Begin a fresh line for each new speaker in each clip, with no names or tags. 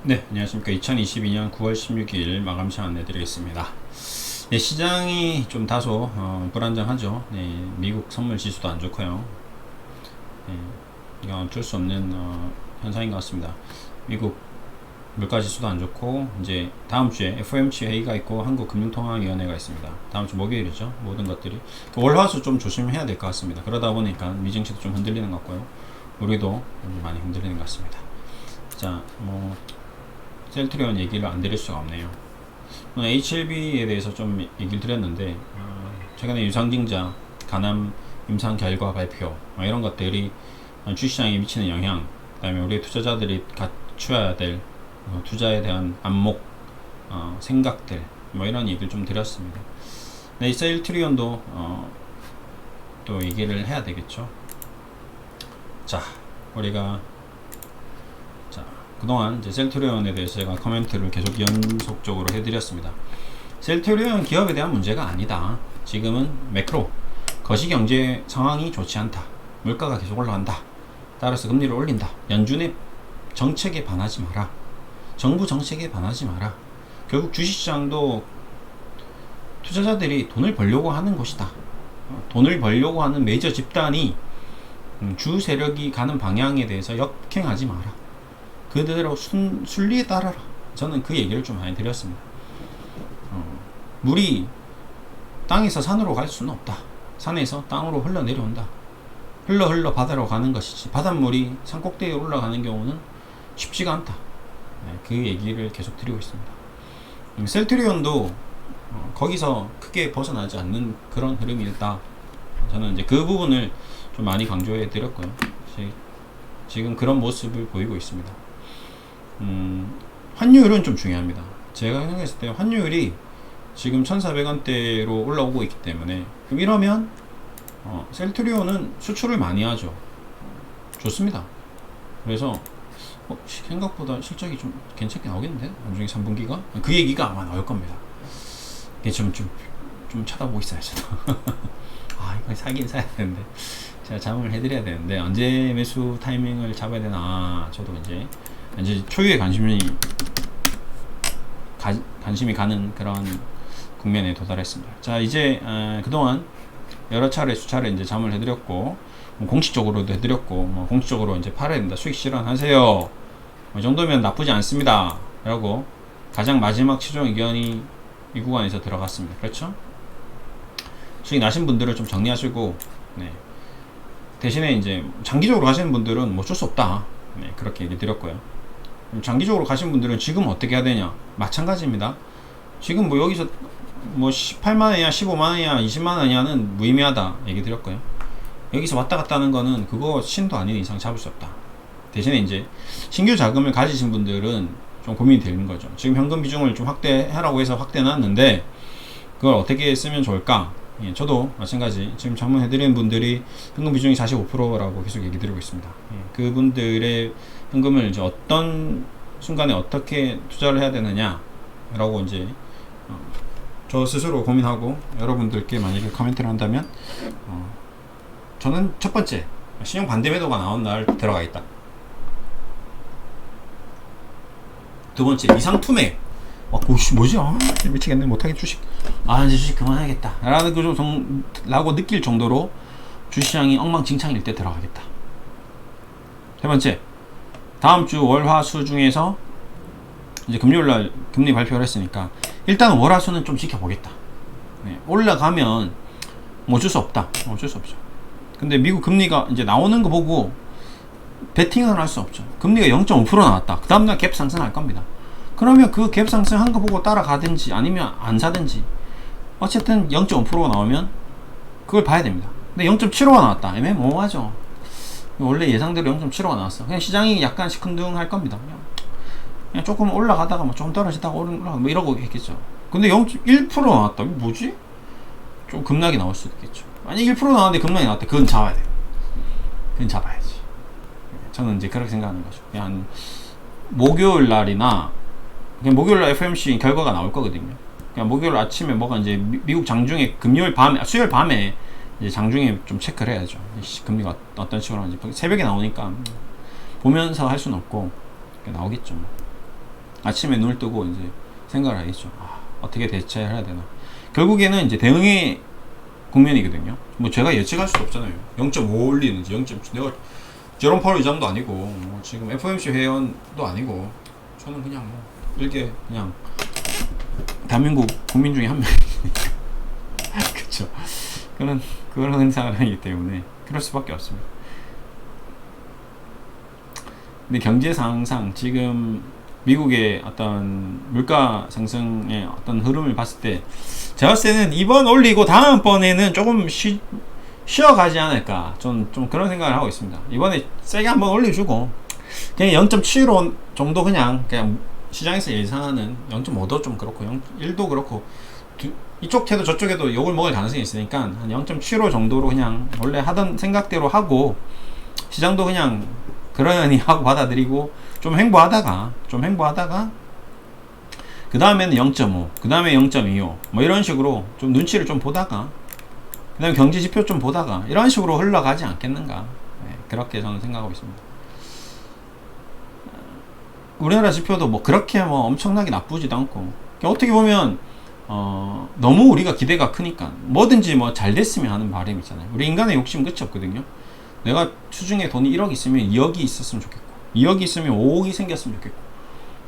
네, 안녕하십니까. 2022년 9월 16일 마감 시간 안내드리겠습니다. 네, 시장이 좀 다소 불안정하죠. 네, 미국 선물 지수도 안 좋고요. 네, 이건 어쩔 수 없는 현상인 것 같습니다. 미국 물가 지수도 안 좋고, 이제 다음 주에 FOMC 회의가 있고 한국금융통화위원회가 있습니다. 다음 주 목요일이죠. 모든 것들이 월화수 좀 조심해야 될 것 같습니다. 그러다 보니까 미증시도 좀 흔들리는 것 같고요. 우리도 많이 흔들리는 것 같습니다. 자, 셀트리온 얘기를 안 드릴 수가 없네요. 오늘 HLB에 대해서 좀 얘기를 드렸는데, 최근에 유상증자, 간암 임상 결과 발표, 이런 것들이 주시장에 미치는 영향, 그 다음에 우리 투자자들이 갖춰야 될 투자에 대한 안목, 생각들, 이런 얘기를 좀 드렸습니다. 네, 이 셀트리온도 또 얘기를 해야 되겠죠. 자, 우리가 그동안 이제 셀트리온에 대해서 제가 코멘트를 계속 연속적으로 해드렸습니다. 셀트리온 기업에 대한 문제가 아니다. 지금은 매크로 거시경제 상황이 좋지 않다. 물가가 계속 올라간다. 따라서 금리를 올린다. 연준의 정책에 반하지 마라. 정부 정책에 반하지 마라. 결국 주식시장도 투자자들이 돈을 벌려고 하는 곳이다. 돈을 벌려고 하는 메이저 집단이 주 세력이 가는 방향에 대해서 역행하지 마라. 그대로 순리에 따라라. 저는 그 얘기를 좀 많이 드렸습니다. 물이 땅에서 산으로 갈 수는 없다. 산에서 땅으로 흘러내려온다. 흘러 바다로 가는 것이지 바닷물이 산 꼭대기에 올라가는 경우는 쉽지가 않다. 네, 그 얘기를 계속 드리고 있습니다. 셀트리온도 거기서 크게 벗어나지 않는 그런 흐름이 있다. 저는 이제 그 부분을 좀 많이 강조해 드렸고요. 지금 그런 모습을 보이고 있습니다. 환율은 좀 중요합니다. 제가 생각했을 때 환율이 지금 1,400원대로 올라오고 있기 때문에, 그럼 이러면 셀트리온은 수출을 많이 하죠. 좋습니다. 그래서 생각보다 실적이 좀 괜찮게 나오겠는데? 나중에 3분기가? 그 얘기가 아마 나올 겁니다. 이게 좀 쳐다보고 있어야죠. 이거 사긴 사야 되는데 제가 자문을 해드려야 되는데, 언제 매수 타이밍을 잡아야 되나. 저도 이제 초유의 관심이 가는 그런 국면에 도달했습니다. 자, 이제 그동안 여러 차례 수차례 이제 자문을 해드렸고, 공식적으로도 해드렸고, 공식적으로 이제 팔아야 된다, 수익 실현하세요, 이 정도면 나쁘지 않습니다 라고 가장 마지막 최종 의견이 이 구간에서 들어갔습니다. 그렇죠? 수익 나신 분들을 좀 정리하시고, 네. 대신에 이제 장기적으로 가시는 분들은 어쩔 수 없다, 네, 그렇게 얘기 드렸고요. 장기적으로 가신 분들은 지금 어떻게 해야 되냐? 마찬가지입니다. 지금 여기서 18만원이야 15만원이야 20만원이야는 무의미하다 얘기 드렸고요. 여기서 왔다 갔다 하는 거는 그거 신도 아닌 이상 잡을 수 없다. 대신에 이제 신규 자금을 가지신 분들은 좀 고민이 되는 거죠. 지금 현금 비중을 좀 확대하라고 해서 확대해놨는데, 그걸 어떻게 쓰면 좋을까? 예, 저도 마찬가지 지금 자문해드리는 분들이 현금 비중이 45%라고 계속 얘기 드리고 있습니다. 예, 그분들의 현금을 이제 어떤 순간에 어떻게 투자를 해야 되느냐 라고 이제 저 스스로 고민하고 여러분들께 만약에 코멘트를 한다면, 저는 첫 번째 신용 반대 매도가 나온 날 들어가 있다. 두 번째 이상 투매. 뭐지? 미치겠네. 못하게 주식. 이제 주식 그만해야겠다. 라고 느낄 정도로 주시장이 엉망진창일 때 들어가겠다. 세 번째, 다음 주 월화수 중에서 이제 금요일날 금리 발표를 했으니까 일단 월화수는 좀 지켜보겠다. 네, 올라가면 어쩔 수 없다. 어쩔 수 없죠. 근데 미국 금리가 이제 나오는 거 보고 베팅은 할 수 없죠. 금리가 0.5% 나왔다. 그 다음날 갭 상승할 겁니다. 그러면 그 갭 상승한 거 보고 따라가든지 아니면 안 사든지, 어쨌든 0.5%가 나오면 그걸 봐야 됩니다. 근데 0.75가 나왔다. 애매모호하죠. 원래 예상대로 0.75가 나왔어. 그냥 시장이 약간 시큰둥할 겁니다. 그냥 조금 올라가다가 조금 떨어지다가 올라가고 이러고 있겠죠. 근데 0.1% 나왔다. 이거 뭐지? 좀 급락이 나올 수도 있겠죠. 만약 1% 나왔는데 급락이 나왔다. 그건 잡아야 돼요. 그건 잡아야지. 저는 이제 그렇게 생각하는 거죠. 그냥 목요일 날이나, 그냥 목요일 날 FOMC 결과가 나올 거거든요. 그냥 목요일 아침에 뭐가 이제 미국 장중에 금요일 밤에, 수요일 밤에 이제 장중에 좀 체크를 해야죠. 금리가 어떤 식으로 하는지. 새벽에 나오니까 보면서 할 수는 없고 나오겠죠. 아침에 눈을 뜨고 이제 생각을 하겠죠. 어떻게 대처해야 되나. 결국에는 이제 대응의 국면이거든요. 뭐 제가 예측할 수도 없잖아요. 0.5 올리는지 0.7 내가 제롬 파월 의장도 아니고 뭐 지금 FOMC 회원도 아니고 저는 그냥 뭐 일개 그냥 대한민국 국민 중에 한 명이니까 그쵸. 그런 상황이기 때문에 그럴 수밖에 없습니다. 근데 경제 상황상 지금 미국의 어떤 물가 상승의 어떤 흐름을 봤을 때 제가 봤을 때는 이번 올리고 다음번에는 조금 쉬어가지 않을까 좀 그런 생각을 하고 있습니다. 이번에 세게 한번 올려주고 그냥 0.75 정도 그냥 시장에서 예상하는 0.5도 좀 그렇고 1도 그렇고 이쪽 해도 저쪽 해도 욕을 먹을 가능성이 있으니까 한 0.75 정도로 그냥 원래 하던 생각대로 하고 시장도 그냥 그러려니 하고 받아들이고 좀 횡보하다가 그 다음에는 0.5 그 다음에 0.25 뭐 이런 식으로 좀 눈치를 좀 보다가 그 다음에 경제 지표 좀 보다가 이런 식으로 흘러가지 않겠는가. 네, 그렇게 저는 생각하고 있습니다. 우리나라 지표도 뭐 그렇게 뭐 엄청나게 나쁘지도 않고 어떻게 보면 너무 우리가 기대가 크니까 뭐든지 뭐 잘 됐으면 하는 바람이 있잖아요. 우리 인간의 욕심 끝이 없거든요. 내가 수중에 돈이 1억 있으면 2억이 있었으면 좋겠고 2억이 있으면 5억이 생겼으면 좋겠고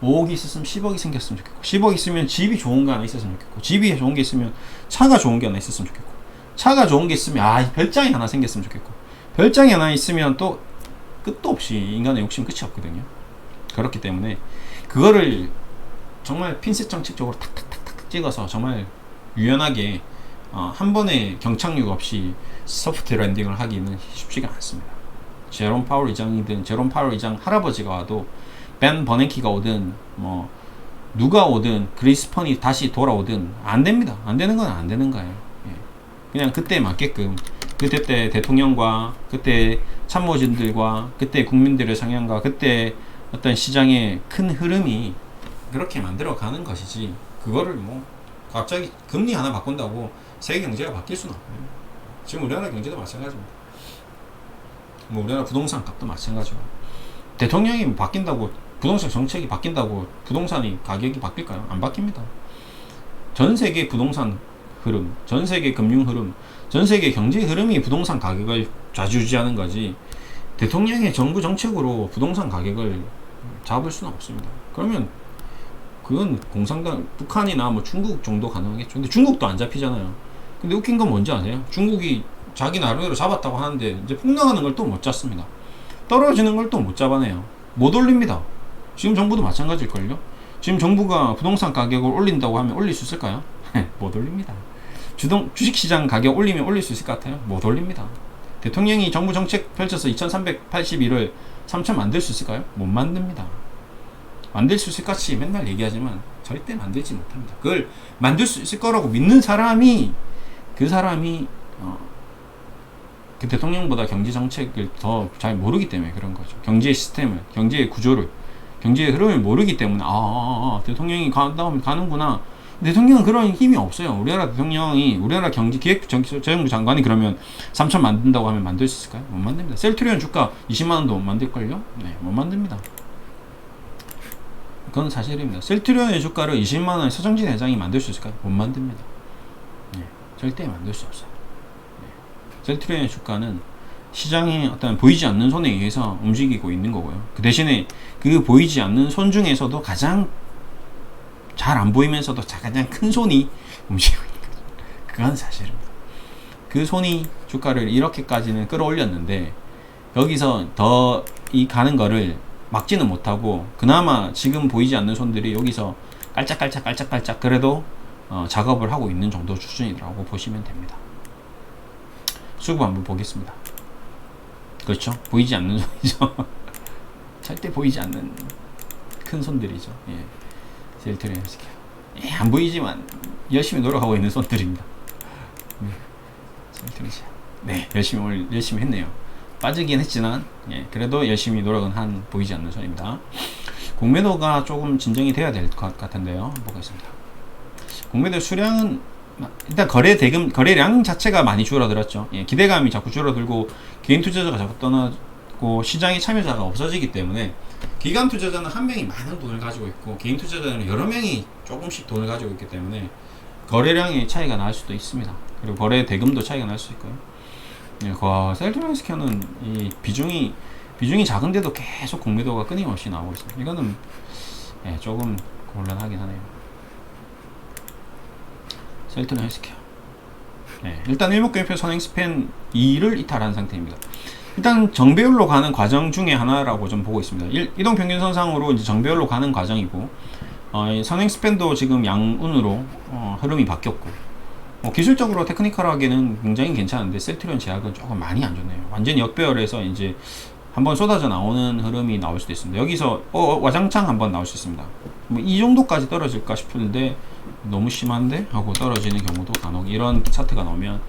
5억이 있었으면 10억이 생겼으면 좋겠고 10억 있으면 집이 좋은 게 하나 있었으면 좋겠고 집이 좋은 게 있으면 차가 좋은 게 하나 있었으면 좋겠고 차가 좋은 게 있으면 별장이 하나 생겼으면 좋겠고 별장이 하나 있으면 또 끝도 없이 인간의 욕심 끝이 없거든요. 그렇기 때문에 그거를 정말 핀셋 정책적으로 탁탁탁탁 찍어서 정말 유연하게 한 번에 경착륙 없이 소프트 랜딩을 하기는 쉽지가 않습니다. 제롬 파월 의장이든 제롬 파월 의장 할아버지가 와도 벤 버냉키가 오든 뭐 누가 오든 그리스펀이 다시 돌아오든 안 됩니다. 안 되는 건 안 되는 거예요. 예. 그냥 그때에 맞게끔 그때 대통령과 그때 참모진들과 그때 국민들의 성향과 그때 어떤 시장의 큰 흐름이 그렇게 만들어 가는 것이지 그거를 뭐 갑자기 금리 하나 바꾼다고 세계 경제가 바뀔 수는 없고요. 지금 우리나라 경제도 마찬가지입니다. 뭐 우리나라 부동산 값도 마찬가지고 대통령이 바뀐다고 부동산 정책이 바뀐다고 부동산이 가격이 바뀔까요? 안 바뀝니다. 전 세계 부동산 흐름, 전 세계 금융 흐름, 전 세계 경제 흐름이 부동산 가격을 좌지우지하는 거지 대통령의 정부 정책으로 부동산 가격을 잡을 수는 없습니다. 그러면 그건 공산당, 북한이나 뭐 중국 정도 가능하겠죠. 근데 중국도 안 잡히잖아요. 근데 웃긴 건 뭔지 아세요? 중국이 자기 나름대로 잡았다고 하는데 이제 폭락하는 걸 또 못 잡습니다. 떨어지는 걸 또 못 잡아내요. 못 올립니다. 지금 정부도 마찬가지일걸요? 지금 정부가 부동산 가격을 올린다고 하면 올릴 수 있을까요? 못 올립니다. 주식시장 가격 올리면 올릴 수 있을 것 같아요? 못 올립니다. 대통령이 정부 정책 펼쳐서 2381을 3000 만들 수 있을까요? 못 만듭니다. 만들 수 있을 것 같이 맨날 얘기하지만 절대 만들지 못합니다. 그걸 만들 수 있을 거라고 믿는 사람이 그 대통령보다 경제 정책을 더 잘 모르기 때문에 그런 거죠. 경제 시스템을, 경제의 구조를, 경제의 흐름을 모르기 때문에 대통령이 가는구나. 대통령은 그런 힘이 없어요. 우리나라 기획재정부 장관이 그러면 3천 만든다고 하면 만들 수 있을까요? 못 만듭니다. 셀트리온 주가 20만 원도 못 만들걸요? 네, 못 만듭니다. 그건 사실입니다. 셀트리온의 주가를 20만 원의 서정진 회장이 만들 수 있을까요? 못 만듭니다. 네, 절대 만들 수 없어요. 네. 셀트리온의 주가는 시장의 어떤 보이지 않는 손에 의해서 움직이고 있는 거고요. 그 대신에 그 보이지 않는 손 중에서도 가장 잘 안 보이면서도 가장 큰 손이 움직이고 있는 거죠. 그건 사실입니다. 그 손이 주가를 이렇게까지는 끌어올렸는데 여기서 더 이 가는 거를 막지는 못하고 그나마 지금 보이지 않는 손들이 여기서 깔짝깔짝 그래도 작업을 하고 있는 정도 수준이라고 보시면 됩니다. 수급 한번 보겠습니다. 그렇죠? 보이지 않는 손이죠. 절대 보이지 않는 큰 손들이죠. 예. 셀트리온 헬스케어. 안 보이지만 열심히 노력하고 있는 손들입니다. 네. 셀트리온. 네, 열심히 했네요. 빠지긴 했지만 그래도 열심히 노력은 한 보이지 않는 손입니다. 공매도가 조금 진정이 돼야 될 것 같은데요. 보겠습니다. 공매도 수량은 일단 거래량 자체가 많이 줄어들었죠. 기대감이 자꾸 줄어들고 개인 투자자가 자꾸 없고 시장의 참여자가 없어지기 때문에 기관 투자자는 한 명이 많은 돈을 가지고 있고 개인 투자자는 여러 명이 조금씩 돈을 가지고 있기 때문에 거래량의 차이가 날 수도 있습니다. 그리고 거래 대금도 차이가 날 수 있고요. 셀트리온 헬스케어는 이 비중이 작은데도 계속 공매도가 끊임없이 나오고 있습니다. 이거는 조금 곤란하긴 하네요. 셀트리온 헬스케어. 일단 일목균표 선행 스팬 2를 이탈한 상태입니다. 일단 정배율로 가는 과정 중에 하나라고 좀 보고 있습니다. 이동평균선상으로 이제 정배율로 가는 과정이고, 선행 스팬도 지금 양운으로 흐름이 바뀌었고, 기술적으로 테크니컬하게는 굉장히 괜찮은데 셀트리온 제약은 조금 많이 안 좋네요. 완전히 역배열에서 이제 한번 쏟아져 나오는 흐름이 나올 수도 있습니다. 여기서 와장창 한번 나올 수 있습니다. 뭐 이 정도까지 떨어질까 싶은데 너무 심한데 하고 떨어지는 경우도 간혹 이런 차트가 나오면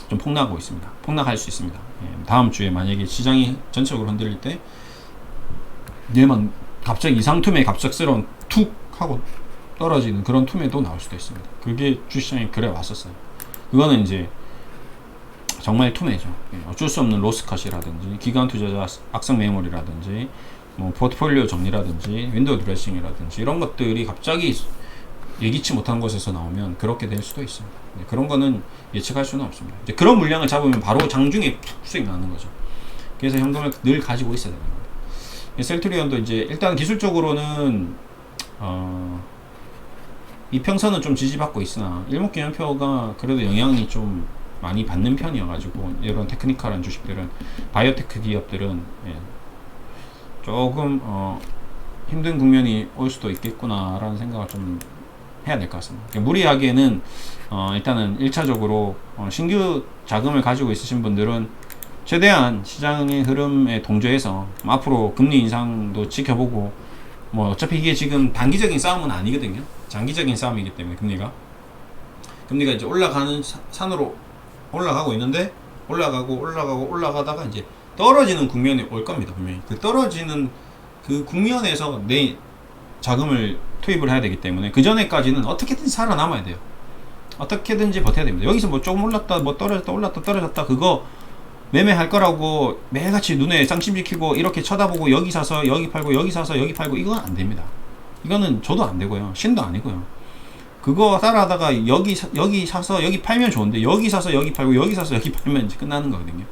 좀 폭락하고 있습니다. 폭락할 수 있습니다. 다음 주에 만약에 시장이 전체적으로 흔들릴 때 얘만 갑자기 이상투매 갑작스러운 툭 하고 떨어지는 그런 투매도 나올 수도 있습니다. 그게 주시장이 그래 왔었어요. 그거는 이제 정말 투매죠. 어쩔 수 없는 로스컷이라든지 기관 투자자 악성 매몰이라든지 뭐 포트폴리오 정리라든지 윈도우 드레싱이라든지 이런 것들이 갑자기 예기치 못한 곳에서 나오면 그렇게 될 수도 있습니다. 그런 거는 예측할 수는 없습니다. 이제 그런 물량을 잡으면 바로 장중에 수익 나는 거죠. 그래서 현금을 늘 가지고 있어야 되는 겁니다. 셀트리온도 이제 일단 기술적으로는 이평선은 좀 지지받고 있으나 일목균형표가 그래도 영향이 좀 많이 받는 편이어가지고 이런 테크니컬한 주식들은 바이오테크 기업들은 조금 힘든 국면이 올 수도 있겠구나 라는 생각을 좀 해야 될 것 같습니다. 무리하게는 일단은 1차적으로 신규 자금을 가지고 있으신 분들은 최대한 시장의 흐름에 동조해서 앞으로 금리 인상도 지켜보고 뭐 어차피 이게 지금 단기적인 싸움은 아니거든요. 장기적인 싸움이기 때문에 금리가 이제 올라가는 산으로 올라가고 있는데 올라가다가 이제 떨어지는 국면이 올 겁니다. 분명히 그 떨어지는 그 국면에서 내 자금을 투입을 해야 되기 때문에 그 전에까지는 어떻게든 살아남아야 돼요. 어떻게든지 버텨야 됩니다. 여기서 뭐 조금 올랐다 뭐 떨어졌다 그거 매매할 거라고 매일같이 눈에 쌍심지키고 이렇게 쳐다보고 여기 사서 여기 팔고 여기 사서 여기 팔고 이건 안 됩니다. 이거는 저도 안 되고요. 신도 아니고요. 그거 따라하다가 여기 사서 여기 팔면 좋은데 여기 사서 여기 팔고 여기 사서 여기 팔면 이제 끝나는 거거든요.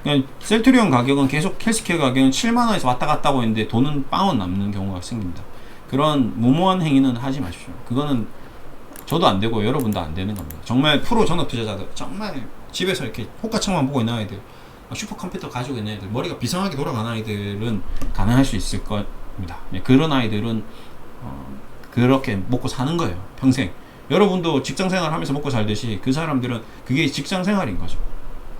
그냥 셀트리온 가격은 계속 헬스케어 가격은 7만원에서 왔다 갔다 하고 있는데 돈은 빵원 남는 경우가 생깁니다. 그런 무모한 행위는 하지 마십시오. 그거는 저도 안 되고 여러분도 안 되는 겁니다. 정말 프로 전업 투자자들, 정말 집에서 이렇게 호가창만 보고 있는 아이들, 슈퍼컴퓨터 가지고 있는 아이들, 머리가 비상하게 돌아가는 아이들은 가능할 수 있을 겁니다. 그런 아이들은 그렇게 먹고 사는 거예요. 평생. 여러분도 직장생활 하면서 먹고 살듯이 그 사람들은 그게 직장생활인 거죠.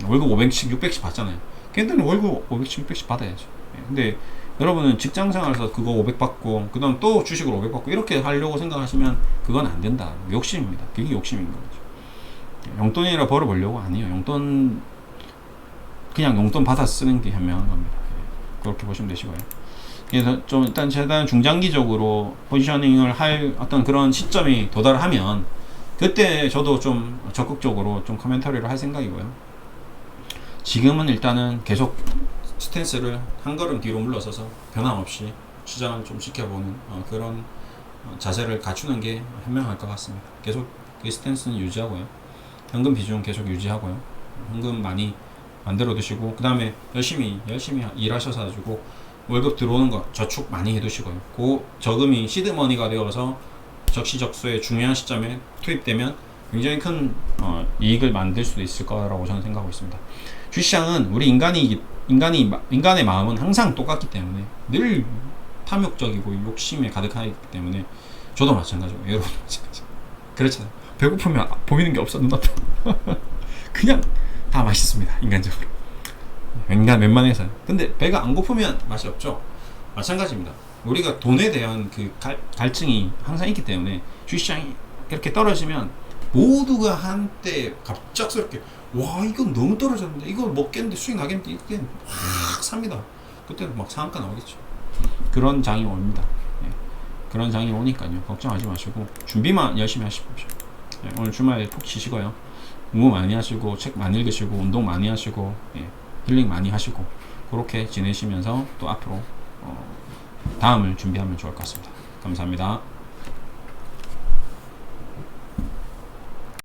월급 500씩 600씩 받잖아요. 걔들은 월급 500씩 600씩 받아야죠. 근데 여러분은 직장생활에서 그거 500 받고 그 다음 또 주식으로 500 받고 이렇게 하려고 생각하시면 그건 안 된다. 욕심입니다. 그게 욕심인 거죠. 용돈이라 벌어보려고 아니에요. 그냥 용돈 받아 쓰는 게 현명한 겁니다. 그렇게 보시면 되시고요. 그래서 좀 일단 최대한 중장기적으로 포지셔닝을 할 어떤 그런 시점이 도달하면 그때 저도 좀 적극적으로 좀 커멘터리를 할 생각이고요. 지금은 일단은 계속 스탠스를 한 걸음 뒤로 물러서서 변함없이 시장을 좀 지켜보는 그런 자세를 갖추는 게 현명할 것 같습니다. 계속 그 스탠스는 유지하고요. 현금 비중 계속 유지하고요. 현금 많이 만들어 두시고 그 다음에 열심히 일하셔서 가지고 월급 들어오는 거 저축 많이 해두시고요. 그 저금이 시드머니가 되어서 적시적소의 중요한 시점에 투입되면 굉장히 큰 이익을 만들 수도 있을 거라고 저는 생각하고 있습니다. 주시장은 우리 인간의 마음은 항상 똑같기 때문에 늘 탐욕적이고 욕심에 가득하기 때문에 저도 마찬가지고 여러분도 마찬가지. 그렇잖아요. 배고프면 보이는 게 없어 눈앞에. 그냥 다 맛있습니다. 인간적으로. 웬만해서요. 근데 배가 안 고프면 맛이 없죠. 마찬가지입니다. 우리가 돈에 대한 그 갈증이 항상 있기 때문에 주시장이 이렇게 떨어지면 모두가 한때 갑작스럽게 와 이건 너무 떨어졌는데 이걸 먹겠는데 수익 나겠는데 이게 확 삽니다. 그때는 막 상한가 나오겠죠. 그런 장이 옵니다. 그런 장이 오니까요. 걱정하지 마시고 준비만 열심히 하십시오. 오늘 주말 푹 쉬시고요. 공부 많이 하시고 책 많이 읽으시고 운동 많이 하시고 힐링 많이 하시고 그렇게 지내시면서 또 앞으로 다음을 준비하면 좋을 것 같습니다. 감사합니다.